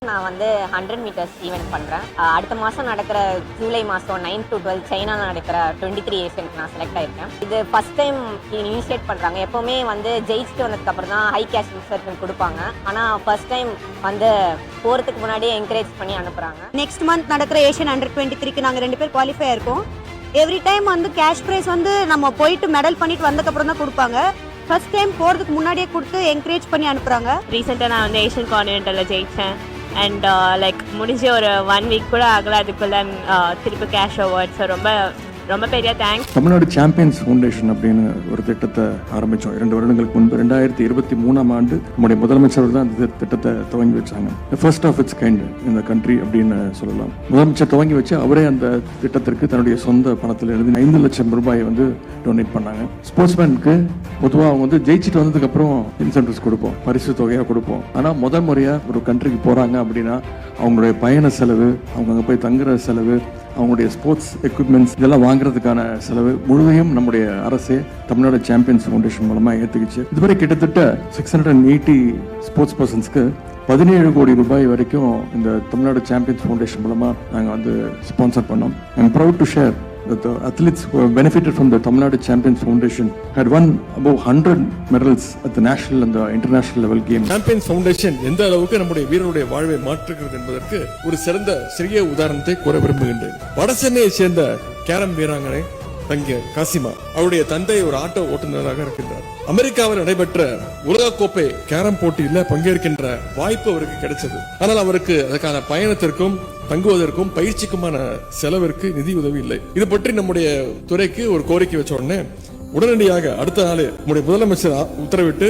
நான் வந்து 100 metres event பண்ணுறேன். அடுத்த மாதம் நடக்கிற ஜூலை மாதம் 9 to 12 சைனாவில் நடக்கிற 23 ஏஷியனுக்கு நான் செலக்ட் ஆகிருக்கேன். இது ஃபஸ்ட் டைம் இனிஷியேட் பண்ணுறாங்க. எப்போவுமே வந்து ஜெயிச்சுட்டு வந்ததுக்கப்புறம் தான் ஹை கேஷ் இன்சென்டிவ் கொடுப்பாங்க. ஆனால் ஃபர்ஸ்ட் டைம் வந்து போகிறதுக்கு முன்னாடியே என்கரேஜ் பண்ணி அனுப்புகிறாங்க. நெக்ஸ்ட் மந்த் நடக்கிற ஏஷியன் அண்டர் 23க்கு நாங்கள் 2 பேர் குவாலிஃபை ஆயிருக்கோம். எவ்ரி டைம் வந்து கேஷ் ப்ரைஸ் வந்து நம்ம போயிட்டு மெடல் பண்ணிட்டு வந்ததுக்கப்புறம் தான் கொடுப்பாங்க. ஃபர்ஸ்ட் டைம் போகிறதுக்கு முன்னாடியே கொடுத்து என்கரேஜ் பண்ணி அனுப்புகிறாங்க. ரீசெண்டாக நான் வந்து ஏஷியன் கான்டினென்டலில் ஜெயித்தேன். அண்ட் லைக் முடிஞ்ச ஒரு 1 வீக் கூட ஆகல, அதுக்குள்ளே திருப்பி கேஷ் அவார்ட்ஸ். ரொம்ப ரொம்ப பெரிய தேங்க்ஸ். தமிழ்நாடு சாம்பியன்ஸ் ஃபவுண்டேஷன் அப்படின்னு ஒரு திட்டத்தை ஆரம்பித்தோம் 2 வருடங்களுக்கு முன்பு. 2023ஆம் ஆண்டு நம்முடைய முதலமைச்சர் தான் அந்த திட்டத்தை துவங்கி வச்சாங்க. ஃபர்ஸ்ட் ஆஃப் இட்ஸ் கைண்ட் இந்த கண்ட்ரி அப்படின்னு சொல்லலாம். முதலமைச்சர் துவங்கி வச்சு அவரே அந்த திட்டத்திற்கு தன்னுடைய சொந்த பணத்தில் இருந்து 5 லட்சம் ரூபாயை வந்து டொனேட் பண்ணாங்க. ஸ்போர்ட்ஸ்மேனுக்கு பொதுவாக அவங்க வந்து ஜெயிச்சுட்டு வந்ததுக்கப்புறம் இன்சென்டிவ்ஸ் கொடுப்போம், பரிசு தொகையாக கொடுப்போம். ஆனால் முதல் முறையாக ஒரு கண்ட்ரிக்கு போகிறாங்க அப்படின்னா அவங்களுடைய பயண செலவு, அவங்க அங்கே போய் தங்குற செலவு, அவங்களுடைய ஸ்போர்ட்ஸ் எக்யூப்மெண்ட்ஸ் இதெல்லாம் வாங்குறதுக்கான செலவு முழுவதையும் நம்முடைய அரசே தமிழ்நாடு சாம்பியன்ஸ் ஃபவுண்டேஷன் மூலமாக ஏற்றுக்குச்சு. இதுவரை கிட்டத்தட்ட 680 ஸ்போர்ட்ஸ் பர்சன்ஸ்க்கு 17 கோடி ரூபாய் வரைக்கும் இந்த தமிழ்நாடு சாம்பியன்ஸ் ஃபவுண்டேஷன் மூலமாக நாங்கள் வந்து ஸ்பான்சர் பண்ணோம். I am proud to share that the athletes who have benefited from the Tamil Nadu Champions Foundation had won above 100 medals at the national and the international level games. Champions Foundation எந்த அளவுக்கு நம்முடைய வீரருடைய வாழ்வை மாற்றுகிறது என்பதற்கு ஒரு சிறிய உதாரணத்தை கூற விரும்புகின்றேன். வட சென்னையை சேர்ந்த கேரம் வீராங்கனை தங்கிய காசிமா, அவருடைய தந்தை ஒரு ஆட்டோ ஓட்டுநராக இருக்கின்றார். அமெரிக்காவில் நடைபெற்ற உலகக்கோப்பை கேரம் போட்டியில பங்கேற்கின்ற வாய்ப்பு அவருக்கு கிடைச்சது. ஆனால் அவருக்கு அதற்கான பயணத்திற்கும் தங்குவதற்கும் பயிற்சிக்குமான செலவிற்கு நிதி உதவி இல்லை. இது பற்றி நம்முடைய துறைக்கு ஒரு கோரிக்கை வச்ச உடனே உடனடியாக அடுத்த நாள் நம்முடைய முதலமைச்சர் உத்தரவிட்டு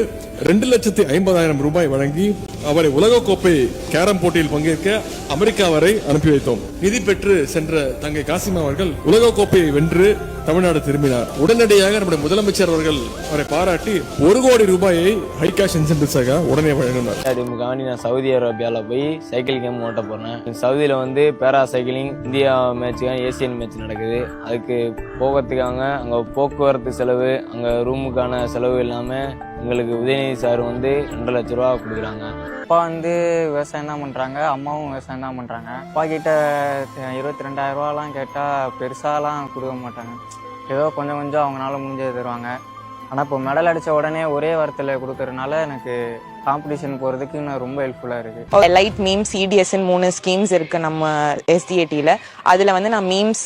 2,50,000 ரூபாய் வழங்கி அவரை உலகக்கோப்பை கேரம் போட்டியில் பங்கேற்க அமெரிக்கா வரை அனுப்பி வைத்தோம். நிதி பெற்று சென்ற தங்கை காசிமா அவர்கள் உலகக்கோப்பையை வென்று தமிழ்நாடு திரும்பினார். உடனடியாக நம்முடைய முதலமைச்சர் அவர்கள் அவரை பாராட்டி 1 கோடி ரூபாயை ஹை கேஷ் இன்சென்டிவ்ஸாக உடனே வழங்கினார். நான் சவுதி அரேபியால போய் சைக்கிள் கேம் ஓட்ட போறேன். சவுதியில வந்து பேரா cycling India match, Asian match நடக்குது. அதுக்கு போகிறதுக்காக அங்க போக்குவரத்து செலவு, அங்க ரூமுக்கான செலவு இல்லாம எங்களுக்கு உதயநிதி சார் வந்து 2 லட்ச ரூபா கொடுக்குறாங்க. அப்பா வந்து விவசாயம் தான் பண்றாங்க, அம்மாவும் விவசாயம் தான் பண்றாங்க. அப்பா கிட்ட 22,000 ரூபாலாம் கேட்டா பெருசாலாம் கொடுக்க மாட்டாங்க. ஏதோ கொஞ்சம் கொஞ்சம் அவங்களால முடிஞ்சது தருவாங்க. ஆனால் இப்போ மெடல் அடித்த உடனே ஒரே வாரத்தில் கொடுக்கறதுனால எனக்கு காம்படிஷன் போகிறதுக்கு இன்னும் ரொம்ப ஹெல்ப்ஃபுல்லாக இருக்குது. லைட் மீம்ஸ் EDSN 3 ஸ்கீம்ஸ் இருக்குது நம்ம SDATயில். அதில் வந்து நான் மீம்ஸ்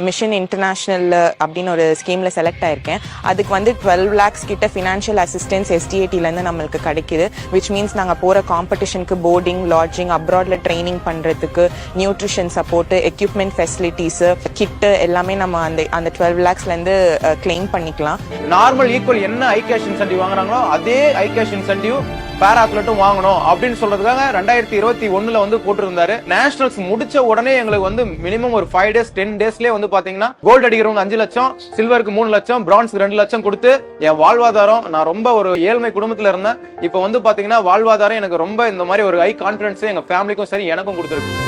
மிஷன் இன்டர்நேஷ்னல் அப்படின்னு ஒரு ஸ்கீமில் செலக்ட் ஆயிருக்கேன். அதுக்கு வந்து 12 lakhs கிட்ட ஃபினான்ஷியல் அசிஸ்டன்ஸ் SDATலேருந்து நம்மளுக்கு கிடைக்குது. விச் மீன்ஸ் நாங்கள் போகிற காம்படிஷனுக்கு போர்டிங், லாட்ஜிங், அப்ராடில் ட்ரைனிங் பண்ணுறதுக்கு, நியூட்ரிஷன் சப்போர்ட்டு, எக்யூப்மெண்ட் ஃபெசிலிட்டிஸு, கிட்டு எல்லாமே நம்ம அந்த 12 lakhsலேருந்து கிளைம் பண்ணிக்கலாம். நார்மல் ஈக்குவல் என்ன ஹை கேஷ் இன்சென்டிவ் வாங்குறாங்களோ அதே ஹை கேஷ் இன்சென்டிவ் பேர் அத்லெட்டும் வாங்கணும் அப்படின்னு சொல்றதுக்காக 2021 வந்து போட்டிருந்தாரு. நேஷனல்ஸ் முடிச்ச உடனே எங்களுக்கு வந்து மினிமம் ஒரு 5 days 10 daysலயே வந்து பாத்தீங்கன்னா கோல்டு அடிக்கிறவங்க 5 லட்சம், சில்வருக்கு 3 லட்சம், பிரான்ஸ்க்கு 2 லட்சம் கொடுத்து என் வாழ்வாதாரம், நான் ரொம்ப ஒரு ஏழ்மை குடும்பத்துல இருந்தேன். இப்ப வந்து பாத்தீங்கன்னா வாழ்வாதாரம் எனக்கு ரொம்ப இந்த மாதிரி ஒரு ஹை கான்பிடன்ஸ் எங்க ஃபேமிலிக்கும் சரி எனக்கும் கொடுத்துருக்கு.